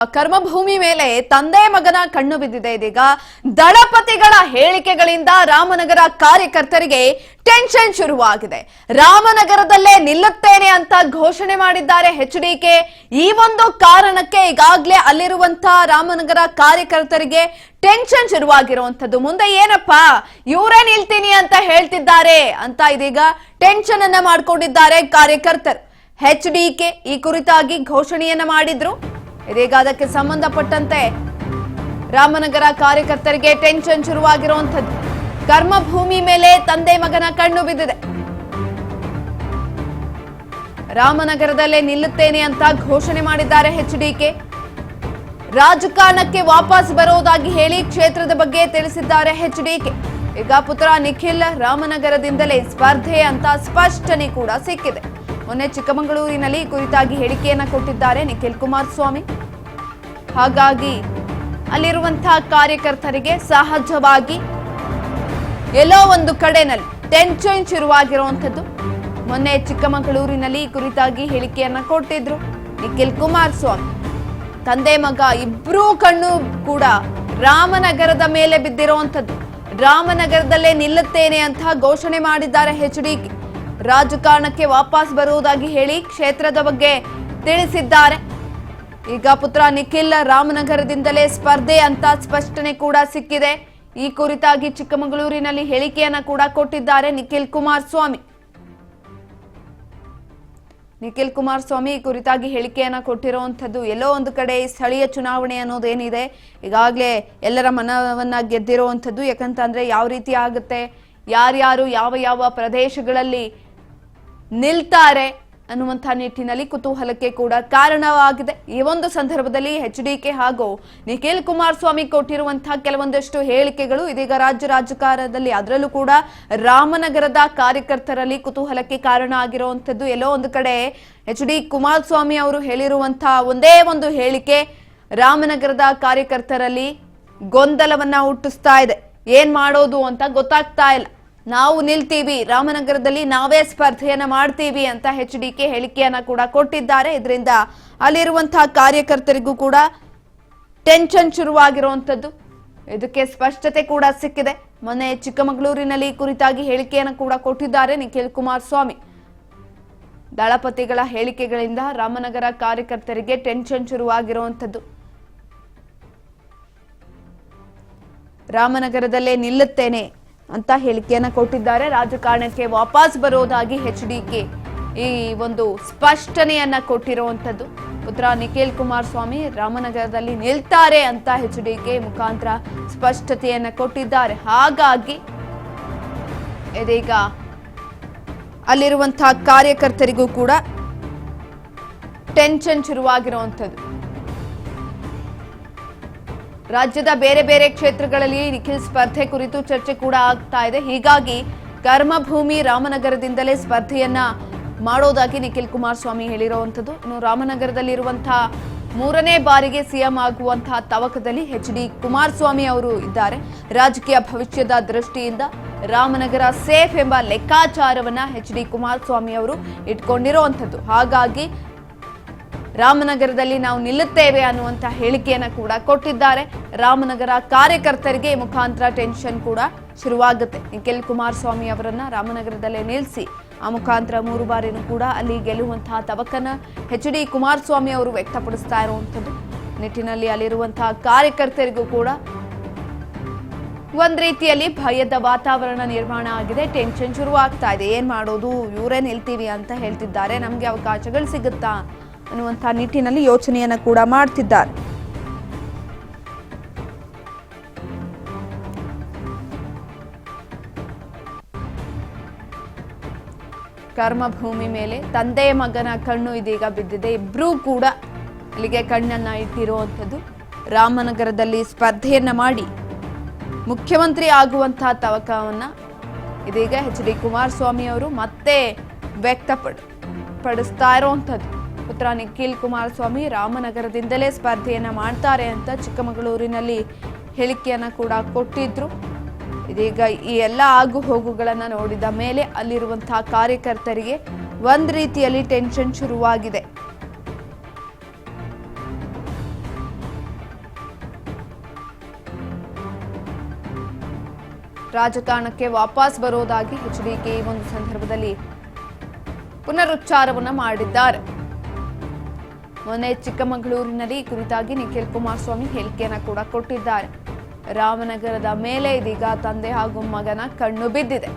ಕರ್ಮಭೂಮಿ ಮೇಲೆ ತಂದೆ ಮಗನ ಕಣ್ಣು ಬಿದ್ದಿದೆ. ಇದೀಗ ದಳಪತಿಗಳ ಹೇಳಿಕೆಗಳಿಂದ ರಾಮನಗರ ಕಾರ್ಯಕರ್ತರಿಗೆ ಟೆನ್ಷನ್ ಶುರುವಾಗಿದೆ. ರಾಮನಗರದಲ್ಲೇ ನಿಲ್ಲುತ್ತೇನೆ ಅಂತ ಘೋಷಣೆ ಮಾಡಿದ್ದಾರೆ ಎಚ್ಡಿಕೆ. ಈ ಒಂದು ಕಾರಣಕ್ಕೆ ಈಗಾಗಲೇ ಅಲ್ಲಿರುವಂತಹ ರಾಮನಗರ ಕಾರ್ಯಕರ್ತರಿಗೆ ಟೆನ್ಷನ್ ಶುರುವಾಗಿರುವಂತದ್ದು. ಮುಂದೆ ಏನಪ್ಪಾ ಇವರೇ ನಿಲ್ತೀನಿ ಅಂತ ಹೇಳ್ತಿದ್ದಾರೆ ಅಂತ ಇದೀಗ ಟೆನ್ಷನ್ ಅನ್ನ ಮಾಡ್ಕೊಂಡಿದ್ದಾರೆ ಕಾರ್ಯಕರ್ತರು. ಎಚ್ಡಿಕೆ ಈ ಕುರಿತಾಗಿ ಘೋಷಣೆಯನ್ನ ಮಾಡಿದ್ರು. ಇದೀಗ ಅದಕ್ಕೆ ಸಂಬಂಧಪಟ್ಟಂತೆ ರಾಮನಗರ ಕಾರ್ಯಕರ್ತರಿಗೆ ಟೆನ್ಷನ್ ಶುರುವಾಗಿರುವಂತದ್ದು. ಕರ್ಮಭೂಮಿ ಮೇಲೆ ತಂದೆ ಮಗನ ಕಣ್ಣು ಬಿದ್ದಿದೆ. ರಾಮನಗರದಲ್ಲೇ ನಿಲ್ಲುತ್ತೇನೆ ಅಂತ ಘೋಷಣೆ ಮಾಡಿದ್ದಾರೆ ಎಚ್ಡಿಕೆ. ರಾಜಕಾರಣಕ್ಕೆ ವಾಪಸ್ ಬರೋದಾಗಿ ಹೇಳಿ ಕ್ಷೇತ್ರದ ಬಗ್ಗೆ ತಿಳಿಸಿದ್ದಾರೆ ಎಚ್ಡಿಕೆ. ಈಗ ಪುತ್ರ ನಿಖಿಲ್ ರಾಮನಗರದಿಂದಲೇ ಸ್ಪರ್ಧೆ ಅಂತ ಸ್ಪಷ್ಟನೆ ಕೂಡ ಸಿಕ್ಕಿದೆ. ಮೊನ್ನೆ ಚಿಕ್ಕಮಗಳೂರಿನಲ್ಲಿ ಕುರಿತಾಗಿ ಹೇಳಿಕೆಯನ್ನ ಕೊಟ್ಟಿದ್ದಾರೆ ನಿಖಿಲ್ ಕುಮಾರಸ್ವಾಮಿ. ಹಾಗಾಗಿ ಅಲ್ಲಿರುವಂತಹ ಕಾರ್ಯಕರ್ತರಿಗೆ ಸಹಜವಾಗಿ ಎಲ್ಲೋ ಒಂದು ಕಡೆನಲ್ಲಿ ಟೆನ್ಷನ್ ಶುರುವಾಗಿರುವಂತದ್ದು. ಮೊನ್ನೆ ಚಿಕ್ಕಮಗಳೂರಿನಲ್ಲಿ ಕುರಿತಾಗಿ ಹೇಳಿಕೆಯನ್ನ ಕೊಟ್ಟಿದ್ರು ನಿಖಿಲ್ ಕುಮಾರಸ್ವಾಮಿ. ತಂದೆ ಮಗ ಇಬ್ರೂ ಕಣ್ಣು ಕೂಡ ರಾಮನಗರದ ಮೇಲೆ ಬಿದ್ದಿರುವಂತದ್ದು. ರಾಮನಗರದಲ್ಲೇ ನಿಲ್ಲುತ್ತೇನೆ ಅಂತ ಘೋಷಣೆ ಮಾಡಿದ್ದಾರೆ ಎಚ್ಡಿಕೆ. ರಾಜಕಾರಣಕ್ಕೆ ವಾಪಸ್ ಬರುವುದಾಗಿ ಹೇಳಿ ಕ್ಷೇತ್ರದ ಬಗ್ಗೆ ತಿಳಿಸಿದ್ದಾರೆ. ಈಗ ಪುತ್ರ ನಿಖಿಲ್ ರಾಮನಗರದಿಂದಲೇ ಸ್ಪರ್ಧೆ ಅಂತ ಸ್ಪಷ್ಟನೆ ಕೂಡ ಸಿಕ್ಕಿದೆ. ಈ ಕುರಿತಾಗಿ ಚಿಕ್ಕಮಗಳೂರಿನಲ್ಲಿ ಹೇಳಿಕೆಯನ್ನ ಕೂಡ ಕೊಟ್ಟಿದ್ದಾರೆ ನಿಖಿಲ್ ಕುಮಾರಸ್ವಾಮಿ. ನಿಖಿಲ್ ಕುಮಾರಸ್ವಾಮಿ ಈ ಕುರಿತಾಗಿ ಹೇಳಿಕೆಯನ್ನ ಕೊಟ್ಟಿರುವಂತದ್ದು ಎಲ್ಲೋ ಒಂದು ಕಡೆ ಸ್ಥಳೀಯ ಚುನಾವಣೆ ಅನ್ನೋದೇನಿದೆ ಈಗಾಗಲೇ ಎಲ್ಲರ ಮನವನ್ನ ಗೆದ್ದಿರುವಂತದ್ದು. ಯಾಕಂತಂದ್ರೆ ಯಾವ ರೀತಿ ಆಗುತ್ತೆ, ಯಾರ್ಯಾರು ಯಾವ ಯಾವ ಪ್ರದೇಶಗಳಲ್ಲಿ ನಿಲ್ತಾರೆ ಅನ್ನುವಂಥ ನಿಟ್ಟಿನಲ್ಲಿ ಕುತೂಹಲಕ್ಕೆ ಕೂಡ ಕಾರಣವಾಗಿದೆ. ಈ ಒಂದು ಸಂದರ್ಭದಲ್ಲಿ ಎಚ್ಡಿಕೆ ಹಾಗೂ ನಿಖಿಲ್ ಕುಮಾರಸ್ವಾಮಿ ಕೊಟ್ಟಿರುವಂತಹ ಕೆಲವೊಂದಷ್ಟು ಹೇಳಿಕೆಗಳು ಇದೀಗ ರಾಜ್ಯ ರಾಜಕಾರಣದಲ್ಲಿ ಅದರಲ್ಲೂ ಕೂಡ ರಾಮನಗರದ ಕಾರ್ಯಕರ್ತರಲ್ಲಿ ಕುತೂಹಲಕ್ಕೆ ಕಾರಣ ಆಗಿರುವಂತದ್ದು. ಎಲ್ಲೋ ಒಂದು ಕಡೆ ಎಚ್ಡಿ ಕುಮಾರಸ್ವಾಮಿ ಅವರು ಹೇಳಿರುವಂತಹ ಒಂದೇ ಒಂದು ಹೇಳಿಕೆ ರಾಮನಗರದ ಕಾರ್ಯಕರ್ತರಲ್ಲಿ ಗೊಂದಲವನ್ನ ಹುಟ್ಟಿಸ್ತಾ ಇದೆ. ಏನ್ ಮಾಡೋದು ಅಂತ ಗೊತ್ತಾಗ್ತಾ ಇಲ್ಲ. ನಾವು ನಿಲ್ತೀವಿ, ರಾಮನಗರದಲ್ಲಿ ನಾವೇ ಸ್ಪರ್ಧೆಯನ್ನ ಮಾಡ್ತೀವಿ ಅಂತ ಎಚ್ಡಿಕೆ ಹೇಳಿಕೆಯನ್ನ ಕೂಡ ಕೊಟ್ಟಿದ್ದಾರೆ. ಇದರಿಂದ ಅಲ್ಲಿರುವಂತಹ ಕಾರ್ಯಕರ್ತರಿಗೂ ಕೂಡ ಟೆನ್ಷನ್ ಶುರುವಾಗಿರುವಂತದ್ದು. ಇದಕ್ಕೆ ಸ್ಪಷ್ಟತೆ ಕೂಡ ಸಿಕ್ಕಿದೆ. ಮೊನ್ನೆ ಚಿಕ್ಕಮಗಳೂರಿನಲ್ಲಿ ಕುರಿತಾಗಿ ಹೇಳಿಕೆಯನ್ನ ಕೂಡ ಕೊಟ್ಟಿದ್ದಾರೆ ನಿಖಿಲ್ ಕುಮಾರಸ್ವಾಮಿ. ದಳಪತಿಗಳ ಹೇಳಿಕೆಗಳಿಂದ ರಾಮನಗರ ಕಾರ್ಯಕರ್ತರಿಗೆ ಟೆನ್ಷನ್ ಶುರುವಾಗಿರುವಂತದ್ದು. ರಾಮನಗರದಲ್ಲೇ ನಿಲ್ಲುತ್ತೇನೆ ಅಂತ ಹೇಳಿಕೆಯನ್ನ ಕೊಟ್ಟಿದ್ದಾರೆ. ರಾಜಕಾರಣಕ್ಕೆ ವಾಪಸ್ ಬರೋದಾಗಿ ಎಚ್ಡಿಕೆ ಈ ಒಂದು ಸ್ಪಷ್ಟನೆಯನ್ನ ಕೊಟ್ಟಿರುವಂತದ್ದು. ಪುತ್ರ ನಿಖಿಲ್ ಕುಮಾರಸ್ವಾಮಿ ರಾಮನಗರದಲ್ಲಿ ನಿಲ್ತಾರೆ ಅಂತ ಎಚ್ಡಿಕೆ ಮುಖಾಂತರ ಸ್ಪಷ್ಟತೆಯನ್ನ ಕೊಟ್ಟಿದ್ದಾರೆ. ಹಾಗಾಗಿ ಇದೀಗ ಅಲ್ಲಿರುವಂತಹ ಕಾರ್ಯಕರ್ತರಿಗೂ ಕೂಡ ಟೆನ್ಷನ್ ಶುರುವಾಗಿರುವಂತದ್ದು. ರಾಜ್ಯದ ಬೇರೆ ಬೇರೆ ಕ್ಷೇತ್ರಗಳಲ್ಲಿ ನಿಖಿಲ್ ಸ್ಪರ್ಧೆ ಕುರಿತು ಚರ್ಚೆ ಕೂಡ ಆಗ್ತಾ ಇದೆ. ಹೀಗಾಗಿ ಕರ್ಮಭೂಮಿ ರಾಮನಗರದಿಂದಲೇ ಸ್ಪರ್ಧೆಯನ್ನ ಮಾಡೋದಾಗಿ ನಿಖಿಲ್ ಕುಮಾರಸ್ವಾಮಿ ಹೇಳಿರುವಂತದ್ದು. ಇನ್ನು ರಾಮನಗರದಲ್ಲಿರುವಂತಹ 3ನೇ ಬಾರಿಗೆ ಸಿಎಂ ಆಗುವಂತಹ ತವಕದಲ್ಲಿ ಎಚ್ಡಿ ಕುಮಾರಸ್ವಾಮಿ ಅವರು ಇದ್ದಾರೆ. ರಾಜಕೀಯ ಭವಿಷ್ಯದ ದೃಷ್ಟಿಯಿಂದ ರಾಮನಗರ ಸೇಫ್ ಎಂಬ ಲೆಕ್ಕಾಚಾರವನ್ನ ಎಚ್ಡಿ ಕುಮಾರಸ್ವಾಮಿ ಅವರು ಇಟ್ಕೊಂಡಿರುವಂತದ್ದು. ಹಾಗಾಗಿ ರಾಮನಗರದಲ್ಲಿ ನಾವು ನಿಲ್ಲುತ್ತೇವೆ ಅನ್ನುವಂತ ಹೇಳಿಕೆಯನ್ನ ಕೂಡ ಕೊಟ್ಟಿದ್ದಾರೆ. ರಾಮನಗರ ಕಾರ್ಯಕರ್ತರಿಗೆ ಮುಖಾಂತರ ಟೆನ್ಷನ್ ಕೂಡ ಶುರುವಾಗುತ್ತೆ. ನಿಖಿಲ್ ಕುಮಾರಸ್ವಾಮಿ ಅವರನ್ನ ರಾಮನಗರದಲ್ಲೇ ನಿಲ್ಲಿಸಿ ಆ ಮುಖಾಂತರ 3 ಬಾರಿನೂ ಕೂಡ ಅಲ್ಲಿ ಗೆಲ್ಲುವಂತಹ ತವಕನ್ನ ಎಚ್ಡಿ ಕುಮಾರಸ್ವಾಮಿ ಅವರು ವ್ಯಕ್ತಪಡಿಸ್ತಾ ಇರುವಂತದ್ದು ನಿಟ್ಟಿನಲ್ಲಿ ಅಲ್ಲಿರುವಂತಹ ಕಾರ್ಯಕರ್ತರಿಗೂ ಕೂಡ ಒಂದ್ ರೀತಿಯಲ್ಲಿ ಭಯದ ವಾತಾವರಣ ನಿರ್ಮಾಣ ಆಗಿದೆ. ಟೆನ್ಷನ್ ಶುರುವಾಗ್ತಾ ಇದೆ. ಏನ್ ಮಾಡೋದು, ಇವರೇ ನಿಲ್ತೀವಿ ಅಂತ ಹೇಳ್ತಿದ್ದಾರೆ, ನಮ್ಗೆ ಅವಕಾಶಗಳು ಸಿಗುತ್ತಾ ಅನ್ನುವಂಥ ನಿಟ್ಟಿನಲ್ಲಿ ಯೋಚನೆಯನ್ನ ಕೂಡ ಮಾಡ್ತಿದ್ದಾರೆ. ಕರ್ಮಭೂಮಿ ಮೇಲೆ ತಂದೆ ಮಗನ ಕಣ್ಣು ಇದೀಗ ಬಿದ್ದಿದೆ. ಇಬ್ರೂ ಕೂಡ ಅಲ್ಲಿಗೆ ಕಣ್ಣನ್ನ ಇಟ್ಟಿರುವಂಥದ್ದು. ರಾಮನಗರದಲ್ಲಿ ಸ್ಪರ್ಧೆಯನ್ನ ಮಾಡಿ ಮುಖ್ಯಮಂತ್ರಿ ಆಗುವಂತಹ ತವಕವನ್ನ ಇದೀಗ ಎಚ್ಡಿ ಕುಮಾರಸ್ವಾಮಿ ಅವರು ಮತ್ತೆ ವ್ಯಕ್ತಪಡಿಸ್ತಾ ಇರುವಂಥದ್ದು. ಪುತ್ರ ನಿಖಿಲ್ ಕುಮಾರಸ್ವಾಮಿ ರಾಮನಗರದಿಂದಲೇ ಸ್ಪರ್ಧೆಯನ್ನ ಮಾಡ್ತಾರೆ ಅಂತ ಚಿಕ್ಕಮಗಳೂರಿನಲ್ಲಿ ಹೇಳಿಕೆಯನ್ನ ಕೂಡ ಕೊಟ್ಟಿದ್ರು. ಇದೀಗ ಈ ಎಲ್ಲ ಆಗು ಹೋಗುಗಳನ್ನ ನೋಡಿದ ಮೇಲೆ ಅಲ್ಲಿರುವಂತಹ ಕಾರ್ಯಕರ್ತರಿಗೆ ಒಂದ್ ರೀತಿಯಲ್ಲಿ ಟೆನ್ಷನ್ ಶುರುವಾಗಿದೆ. ರಾಜಕಾರಣಕ್ಕೆ ವಾಪಸ್ ಬರೋದಾಗಿ ಎಚ್ಡಿಕೆ ಈ ಒಂದು ಸಂದರ್ಭದಲ್ಲಿ ಪುನರುಚ್ಚಾರವನ್ನ ಮಾಡಿದ್ದಾರೆ. ಮೊನ್ನೆ ಚಿಕ್ಕಮಗಳೂರಿನಲ್ಲಿ ಈ ಕುರಿತಾಗಿ ನಿಖಿಲ್ ಕುಮಾರಸ್ವಾಮಿ ಹೇಳಿಕೆಯನ್ನ ಕೂಡ ಕೊಟ್ಟಿದ್ದಾರೆ. ರಾಮನಗರದ ಮೇಲೆ ಇದೀಗ ತಂದೆ ಹಾಗೂ ಮಗನ ಕಣ್ಣು ಬಿದ್ದಿದೆ.